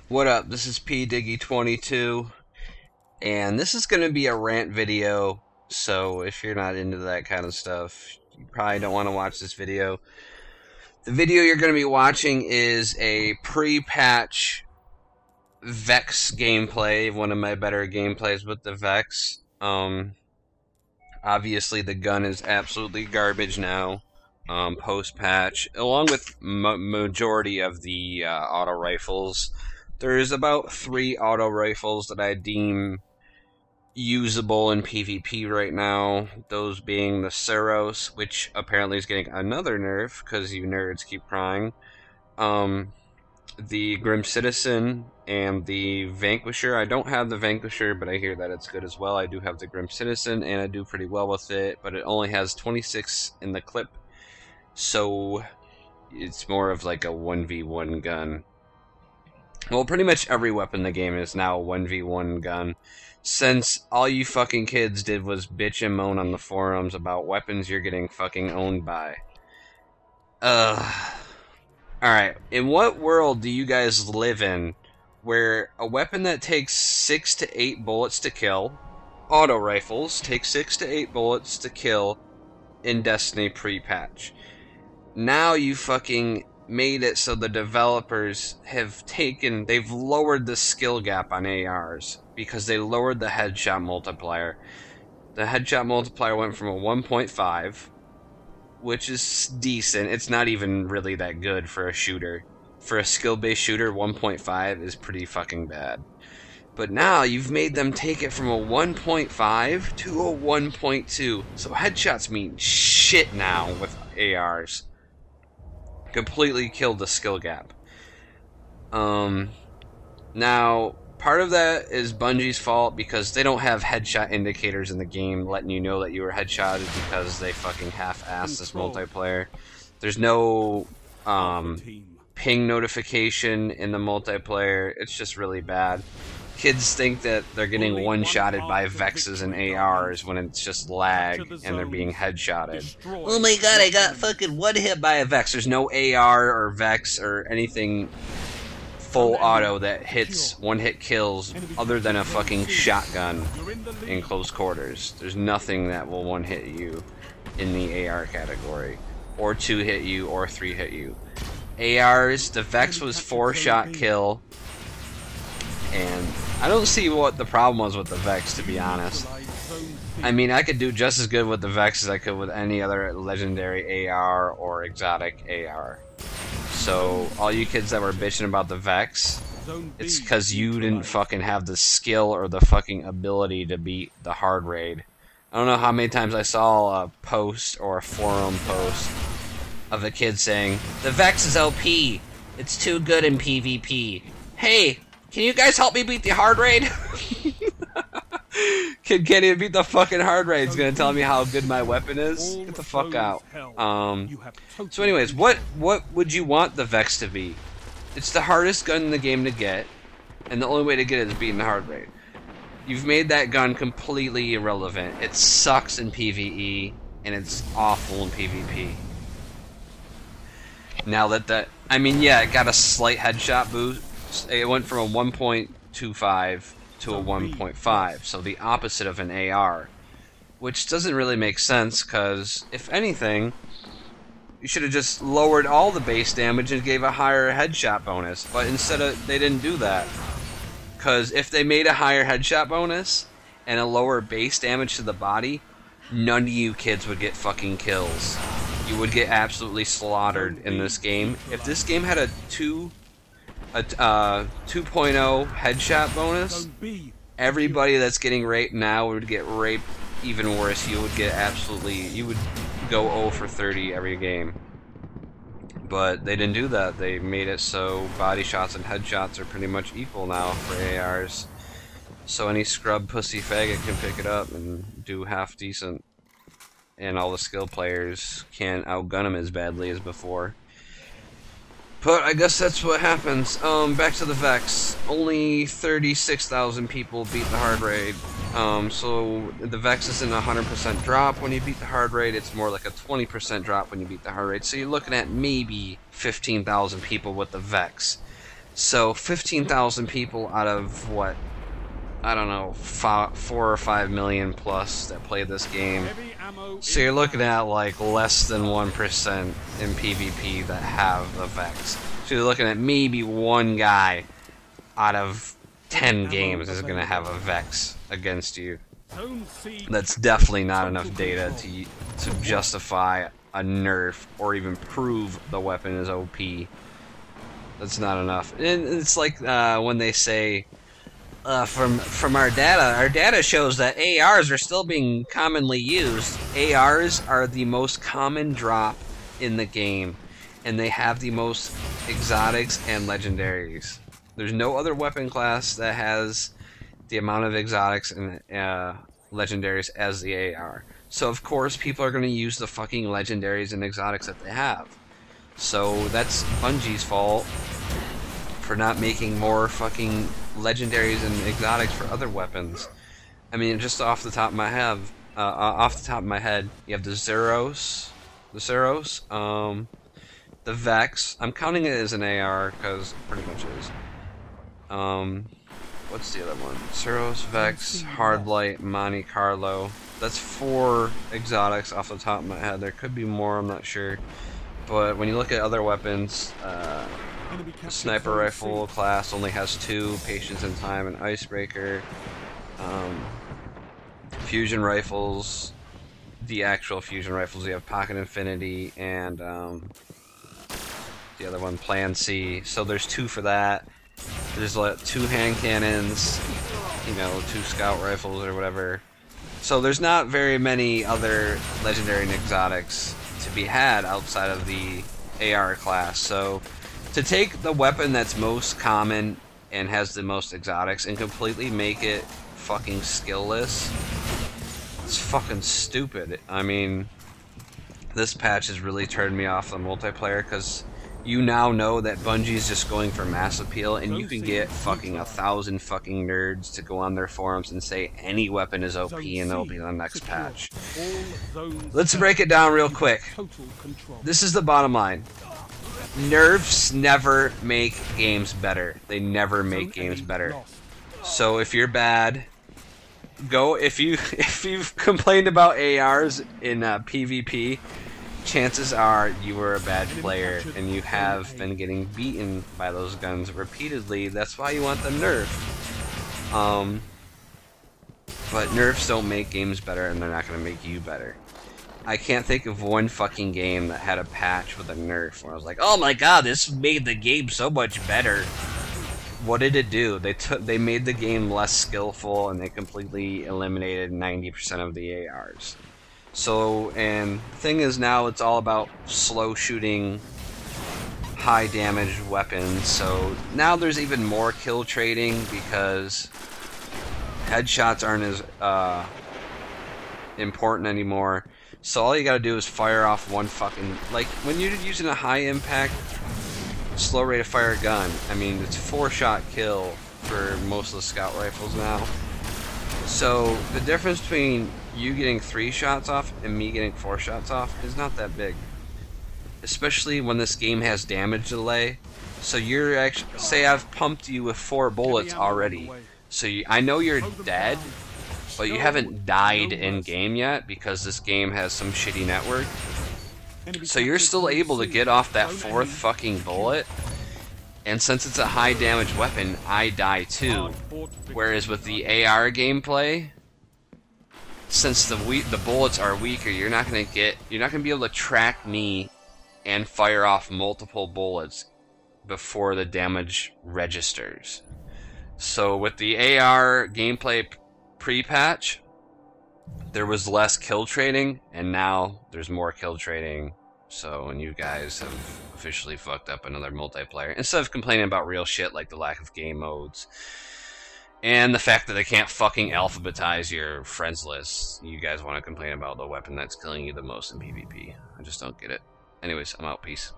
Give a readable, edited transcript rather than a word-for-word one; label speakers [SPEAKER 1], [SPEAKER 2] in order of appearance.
[SPEAKER 1] What up? This is PDiggy22, and this is going to be a rant video, so if you're not into that kind of stuff, you probably don't want to watch this video. The video you're going to be watching is a pre-patch Vex gameplay, one of my better gameplays with the Vex. Obviously the gun is absolutely garbage now, post-patch, along with majority of the auto rifles. There's about 3 auto rifles that I deem usable in PvP right now. Those being the Suros, which apparently is getting another nerf because you nerds keep crying. The Grim Citizen and the Vanquisher. I don't have the Vanquisher, but I hear that it's good as well. I do have the Grim Citizen, and I do pretty well with it, but it only has 26 in the clip, so it's more of like a 1v1 gun. Well, pretty much every weapon in the game is now a 1v1 gun, since all you fucking kids did was bitch and moan on the forums about weapons you're getting fucking owned by. Alright, in what world do you guys live in where a weapon that takes 6 to 8 bullets to kill, auto rifles take 6 to 8 bullets to kill in Destiny pre-patch? Now you fucking made it so the developers they've lowered the skill gap on ARs because they lowered the headshot multiplier. The headshot multiplier went from a 1.5, which is decent. It's not even really that good for a shooter. For a skill-based shooter, 1.5 is pretty fucking bad. But now you've made them take it from a 1.5 to a 1.2. So headshots mean shit now with ARs. Completely killed the skill gap. Now, part of that is Bungie's fault because they don't have headshot indicators in the game letting you know that you were headshotted because they fucking half-assed this multiplayer. There's no ping notification in the multiplayer. It's just really bad. Kids think that they're getting one-shotted by Vexes and ARs when it's just lag and they're being headshotted. Oh my god, I got fucking one-hit by a Vex. There's no AR or Vex or anything full auto that hits one-hit kills other than a fucking shotgun in close quarters. There's nothing that will one-hit you in the AR category, or 2-hit you, or 3-hit you. ARs, the Vex was 4-shot kill, and I don't see what the problem was with the Vex, to be honest. I mean, I could do just as good with the Vex as I could with any other legendary AR or exotic AR. So, all you kids that were bitching about the Vex, it's because you didn't fucking have the skill or the fucking ability to beat the hard raid. I don't know how many times I saw a post or a forum post of a kid saying, "The Vex is OP. It's too good in PvP. Hey, can you guys help me beat the hard raid?" Kid can't even beat the fucking hard raid. He's gonna tell me how good my weapon is? Get the fuck out. So anyways, what would you want the Vex to be? It's the hardest gun in the game to get, and the only way to get it is beating the hard raid. You've made that gun completely irrelevant. It sucks in PvE, and it's awful in PvP. Now that I mean, yeah, it got a slight headshot boost. It went from a 1.25 to a 1.5, so the opposite of an AR, which doesn't really make sense, because if anything, you should have just lowered all the base damage and gave a higher headshot bonus, but instead they didn't do that, because if they made a higher headshot bonus and a lower base damage to the body, none of you kids would get fucking kills. You would get absolutely slaughtered in this game. If this game had a 2.0 headshot bonus, everybody that's getting raped now would get raped even worse. You would go 0 for 30 every game. But they didn't do that. They made it so body shots and headshots are pretty much equal now for ARs. So any scrub pussy faggot can pick it up and do half decent. And all the skill players can't outgun them as badly as before. But I guess that's what happens. Back to the Vex. Only 36,000 people beat the hard raid. So the Vex isn't a 100% drop when you beat the hard raid. It's more like a 20% drop when you beat the hard raid. So you're looking at maybe 15,000 people with the Vex. So 15,000 people out of what? I don't know, 4 or 5 million plus that play this game. So you're looking at like less than 1% in PvP that have the Vex. So you're looking at maybe one guy out of 10 games is going to have a Vex against you. That's definitely not enough data to justify a nerf or even prove the weapon is OP. That's not enough. And it's like when they say, from our data shows that ARs are still being commonly used. ARs are the most common drop in the game, and they have the most exotics and legendaries. There's no other weapon class that has the amount of exotics and legendaries as the AR. So of course people are going to use the fucking legendaries and exotics that they have. So that's Bungie's fault for not making more fucking legendaries and exotics for other weapons. I mean, just off the top of my head, you have the Zeros, the Vex. I'm counting it as an AR because it pretty much is. What's the other one? Zeros, Vex, Hardlight, Monte Carlo. That's 4 exotics off the top of my head. There could be more, I'm not sure. But when you look at other weapons, the sniper rifle class only has 2, Patience in Time and Icebreaker. Fusion rifles, the actual fusion rifles, you have Pocket Infinity and the other one, Plan C. So there's 2 for that. There's 2 hand cannons, you know, 2 scout rifles or whatever. So there's not very many other legendary and exotics to be had outside of the AR class. So to take the weapon that's most common and has the most exotics and completely make it fucking skillless, it's fucking stupid. I mean, this patch has really turned me off the multiplayer because you now know that Bungie's just going for mass appeal, and you can get fucking 1,000 fucking nerds to go on their forums and say any weapon is OP and it'll be the next patch. Let's break it down real quick. This is the bottom line. Nerfs never make games better. They never make games better. So if you're bad, go. If you've complained about ARs in PvP, chances are you were a bad player and you have been getting beaten by those guns repeatedly. That's why you want them nerfed. But nerfs don't make games better, and they're not going to make you better. I can't think of one fucking game that had a patch with a nerf where I was like, oh my god, this made the game so much better. What did it do? They made the game less skillful, and they completely eliminated 90% of the ARs. So, and the thing is now it's all about slow shooting, high damage weapons. So now there's even more kill trading because headshots aren't as important anymore. So all you gotta do is fire off one fucking, like when you're using a high impact, slow rate of fire gun, I mean it's 4-shot kill for most of the scout rifles now. So the difference between you getting 3 shots off and me getting 4 shots off is not that big. Especially when this game has damage delay. So you're actually, say I've pumped you with 4 bullets already. So I know you're dead, but you haven't died in game yet because this game has some shitty network. So you're still able to get off that 4th fucking bullet. And since it's a high damage weapon, I die too. Whereas with the AR gameplay, since the bullets are weaker, you're not gonna be able to track me and fire off multiple bullets before the damage registers. So with the AR gameplay pre-patch, there was less kill trading, and now there's more kill trading. So, and you guys have officially fucked up another multiplayer. Instead of complaining about real shit like the lack of game modes and the fact that they can't fucking alphabetize your friends list, you guys want to complain about the weapon that's killing you the most in PvP. I just don't get it. Anyways, I'm out. Peace.